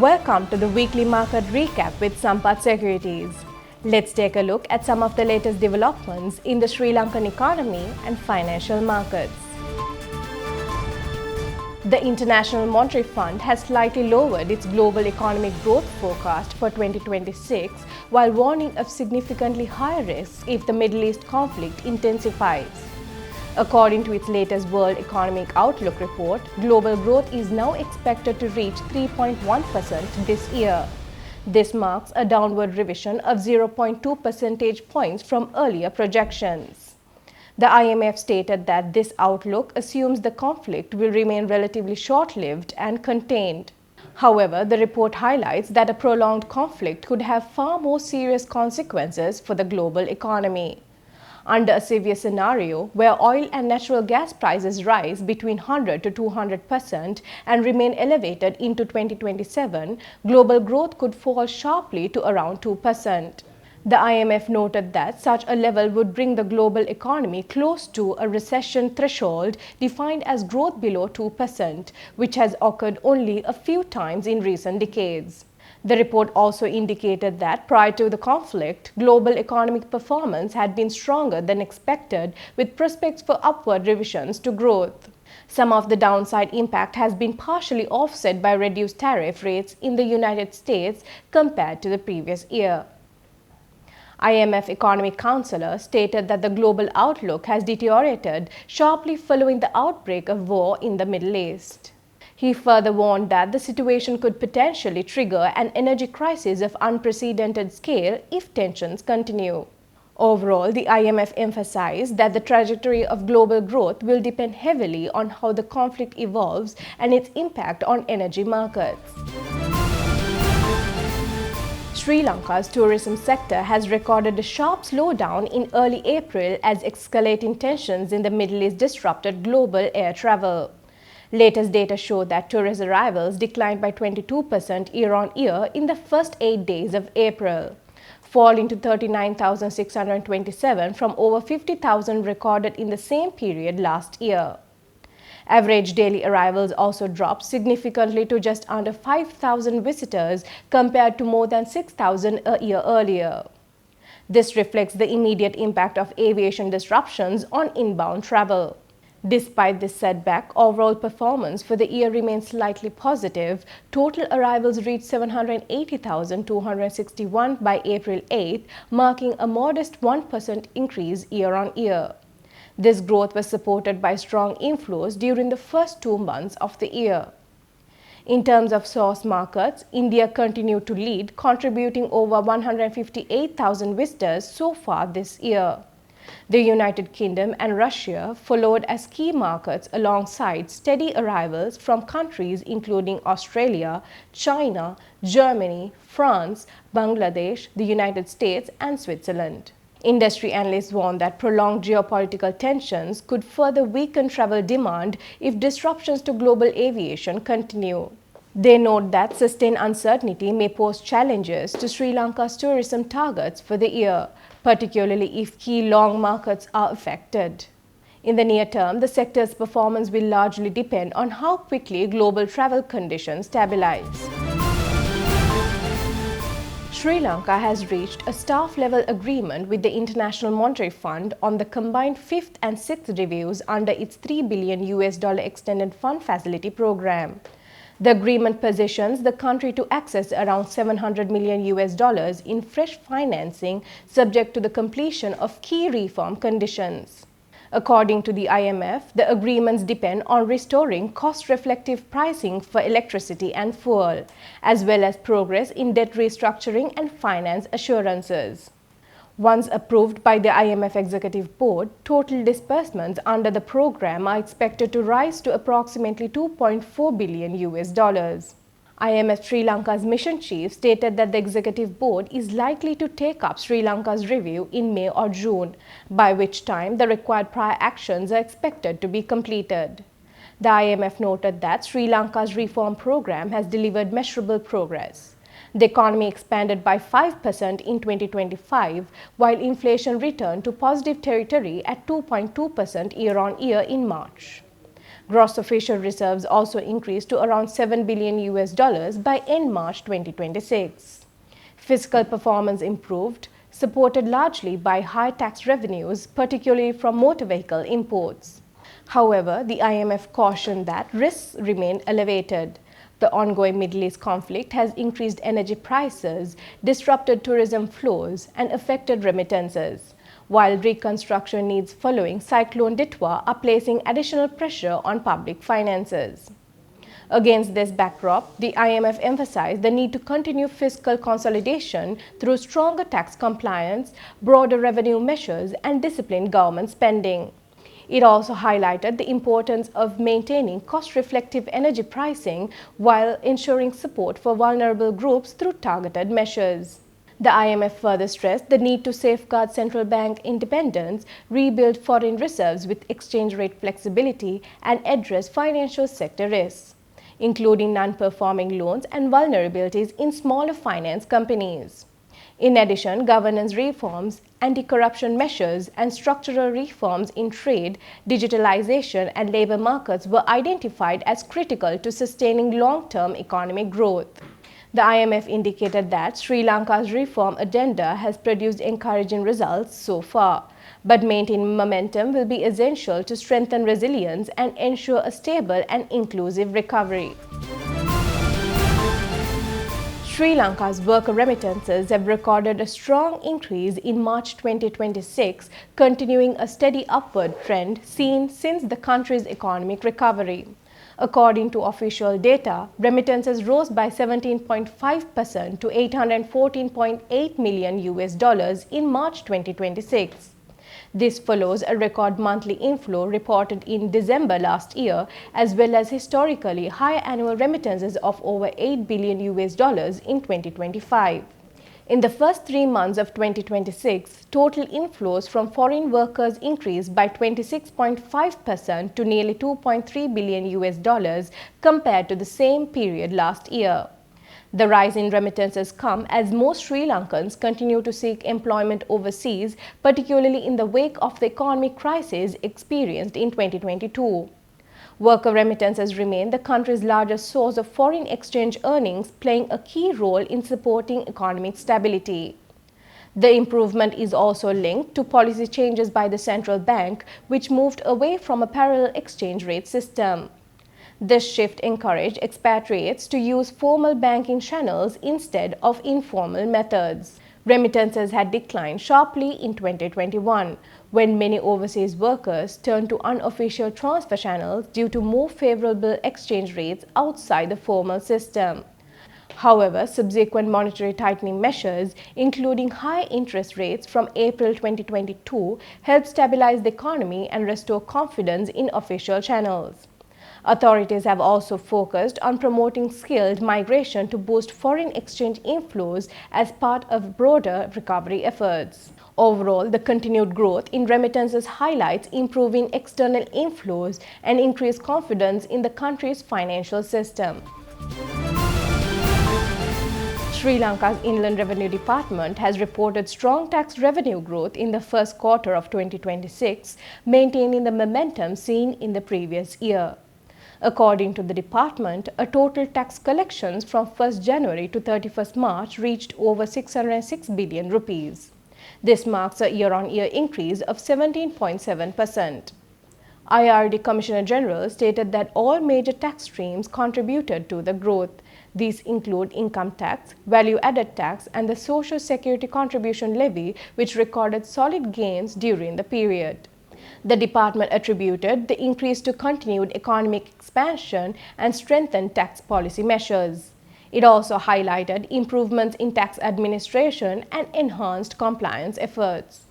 Welcome to the weekly market recap with Sampath Securities. Let's take a look at some of the latest developments in the Sri Lankan economy and financial markets. The International Monetary Fund has slightly lowered its global economic growth forecast for 2026 while warning of significantly higher risks if the Middle East conflict intensifies. According to its latest World Economic Outlook report, global growth is now expected to reach 3.1% this year. This marks a downward revision of 0.2 percentage points from earlier projections. The IMF stated that this outlook assumes the conflict will remain relatively short-lived and contained. However, the report highlights that a prolonged conflict could have far more serious consequences for the global economy. Under a severe scenario where oil and natural gas prices rise between 100 to 200% and remain elevated into 2027, global growth could fall sharply to around 2%. The IMF noted that such a level would bring the global economy close to a recession threshold defined as growth below 2%, which has occurred only a few times in recent decades. The report also indicated that prior to the conflict, global economic performance had been stronger than expected, with prospects for upward revisions to growth. Some of the downside impact has been partially offset by reduced tariff rates in the United States compared to the previous year. IMF Economic Counselor stated that the global outlook has deteriorated sharply following the outbreak of war in the Middle East. He further warned that the situation could potentially trigger an energy crisis of unprecedented scale if tensions continue. Overall, the IMF emphasized that the trajectory of global growth will depend heavily on how the conflict evolves and its impact on energy markets. Sri Lanka's tourism sector has recorded a sharp slowdown in early April as escalating tensions in the Middle East disrupted global air travel. Latest data show that tourist arrivals declined by 22% year-on-year in the first 8 days of April, falling to 39,627 from over 50,000 recorded in the same period last year. Average daily arrivals also dropped significantly to just under 5,000 visitors compared to more than 6,000 a year earlier. This reflects the immediate impact of aviation disruptions on inbound travel. Despite this setback, overall performance for the year remains slightly positive. Total arrivals reached 780,261 by April 8, marking a modest 1% increase year-on-year. This growth was supported by strong inflows during the first 2 months of the year. In terms of source markets, India continued to lead, contributing over 158,000 visitors so far this year. The United Kingdom and Russia followed as key markets alongside steady arrivals from countries including Australia, China, Germany, France, Bangladesh, the United States, and Switzerland. Industry analysts warn that prolonged geopolitical tensions could further weaken travel demand if disruptions to global aviation continue. They note that sustained uncertainty may pose challenges to Sri Lanka's tourism targets for the year, particularly if key long markets are affected. In the near term, the sector's performance will largely depend on how quickly global travel conditions stabilize. Sri Lanka has reached a staff-level agreement with the International Monetary Fund on the combined 5th and 6th reviews under its $3 billion extended fund facility program. The agreement positions the country to access around $700 million in fresh financing subject to the completion of key reform conditions. According to the IMF, the agreements depend on restoring cost-reflective pricing for electricity and fuel, as well as progress in debt restructuring and finance assurances. Once approved by the IMF Executive Board, total disbursements under the program are expected to rise to approximately $2.4 billion. IMF Sri Lanka's mission chief stated that the Executive Board is likely to take up Sri Lanka's review in May or June, by which time the required prior actions are expected to be completed. The IMF noted that Sri Lanka's reform program has delivered measurable progress. The economy expanded by 5% in 2025, while inflation returned to positive territory at 2.2% year-on-year in March. Gross official reserves also increased to around $7 billion by end March 2026. Fiscal performance improved, supported largely by high tax revenues, particularly from motor vehicle imports. However, the IMF cautioned that risks remain elevated. The ongoing Middle East conflict has increased energy prices, disrupted tourism flows, and affected remittances, while reconstruction needs following Cyclone Ditwa are placing additional pressure on public finances. Against this backdrop, the IMF emphasized the need to continue fiscal consolidation through stronger tax compliance, broader revenue measures, and disciplined government spending. It also highlighted the importance of maintaining cost-reflective energy pricing while ensuring support for vulnerable groups through targeted measures. The IMF further stressed the need to safeguard central bank independence, rebuild foreign reserves with exchange rate flexibility, and address financial sector risks, including non-performing loans and vulnerabilities in smaller finance companies. In addition, governance reforms, anti-corruption measures, and structural reforms in trade, digitalization, and labor markets were identified as critical to sustaining long-term economic growth. The IMF indicated that Sri Lanka's reform agenda has produced encouraging results so far, but maintaining momentum will be essential to strengthen resilience and ensure a stable and inclusive recovery. Sri Lanka's worker remittances have recorded a strong increase in March 2026, continuing a steady upward trend seen since the country's economic recovery. According to official data, remittances rose by 17.5% to $814.8 million in March 2026. This follows a record monthly inflow reported in December last year, as well as historically high annual remittances of over $8 billion in 2025. In the first 3 months of 2026, total inflows from foreign workers increased by 26.5% to nearly $2.3 billion compared to the same period last year. The rise in remittances come as most Sri Lankans continue to seek employment overseas, particularly in the wake of the economic crisis experienced in 2022. Worker remittances remain the country's largest source of foreign exchange earnings, playing a key role in supporting economic stability. The improvement is also linked to policy changes by the central bank, which moved away from a parallel exchange rate system. This shift encouraged expatriates to use formal banking channels instead of informal methods. Remittances had declined sharply in 2021, when many overseas workers turned to unofficial transfer channels due to more favorable exchange rates outside the formal system. However, subsequent monetary tightening measures, including high interest rates from April 2022, helped stabilize the economy and restore confidence in official channels. Authorities have also focused on promoting skilled migration to boost foreign exchange inflows as part of broader recovery efforts. Overall, the continued growth in remittances highlights improving external inflows and increased confidence in the country's financial system. Sri Lanka's Inland Revenue Department has reported strong tax revenue growth in the first quarter of 2026, maintaining the momentum seen in the previous year. According to the department, a total tax collections from 1st January to 31st March reached over 606 billion rupees. This marks a year-on-year increase of 17.7%. IRD Commissioner General stated that all major tax streams contributed to the growth. These include income tax, value-added tax, and the Social Security Contribution Levy, which recorded solid gains during the period. The department attributed the increase to continued economic expansion and strengthened tax policy measures. It also highlighted improvements in tax administration and enhanced compliance efforts.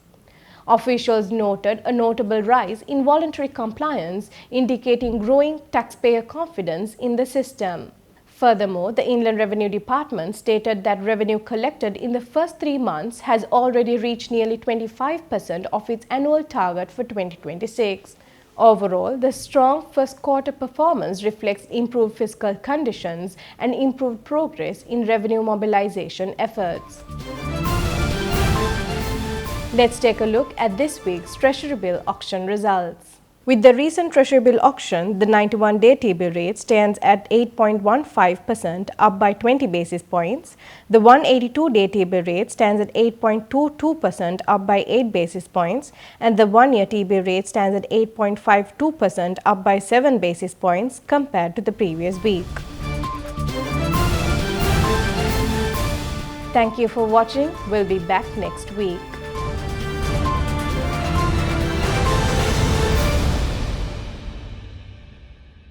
Officials noted a notable rise in voluntary compliance, indicating growing taxpayer confidence in the system. Furthermore, the Inland Revenue Department stated that revenue collected in the first 3 months has already reached nearly 25% of its annual target for 2026. Overall, the strong first quarter performance reflects improved fiscal conditions and improved progress in revenue mobilization efforts. Let's take a look at this week's Treasury Bill auction results. With the recent Treasury Bill auction, the 91-day T-bill rate stands at 8.15%, up by 20 basis points. The 182-day T-bill rate stands at 8.22%, up by 8 basis points, and the 1-year T-bill rate stands at 8.52%, up by 7 basis points compared to the previous week. Thank you for watching. We'll be back next week.